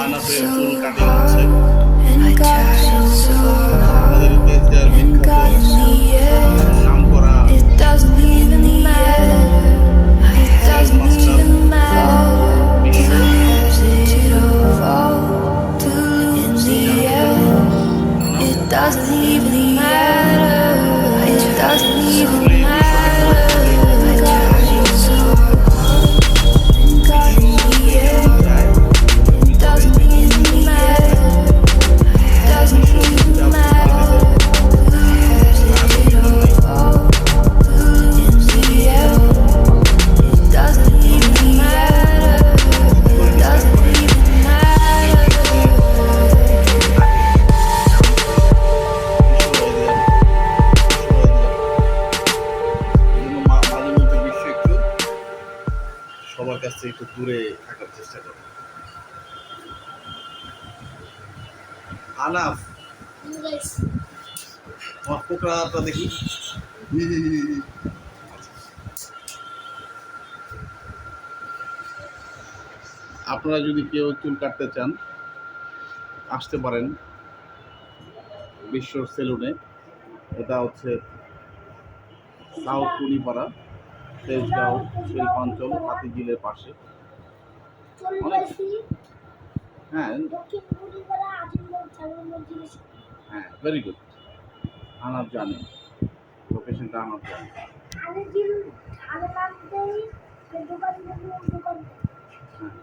আনাফের চুল কাটিং হচ্ছে। আমাদের তেজগাঁয়ের বিখ্যাত নামকরা সেলস মাস্টার বিশ্ব Doesn't even matter. It doesn't even matter. I got you so got me. It doesn't even matter. Doesn't even matter. I had it all in the air. It doesn't even matter. It doesn't even matter. মাঝে মধ্যে বিশ্ব একটু সবার কাছ থেকে একটু দূরে থাকার চেষ্টা করে। আনাফ, তোমার পোকরাটা দেখি। আপনারা যদি কেউ চুল কাটতে চান আসতে পারেন বিশ্বর সেলুনে। এটা হচ্ছে সাউথ কুড়িপাড়া, তেজগাঁও শিল্পাঞ্চল, হাতিঝিলের পাশে। হ্যাঁ হ্যাঁ, ভেরি গুড। আনাফ জানে লোকেশনটা, আনাফ জানে। হ্যাঁ।